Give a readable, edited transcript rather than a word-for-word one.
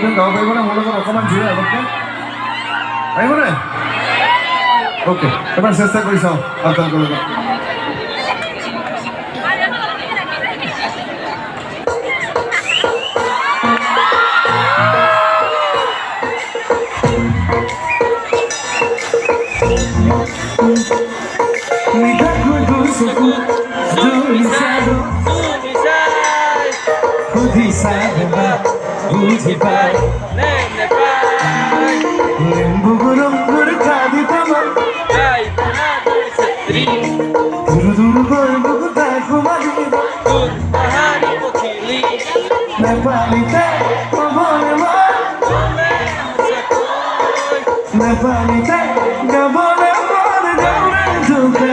좀 넣어보이거나 모르고 어서만 주요 이렇게 아이고네 오케이 এবার চেষ্টা করি সব আপনার করে মিঠা কুকুর Sukkur দুইসারো বুঝিসারবা বুঝিপাই lembu gurung khadi tama duru duru golbu ta kumari bahari pokhili nepali te pabone ma nepali te gabone ma gaure duke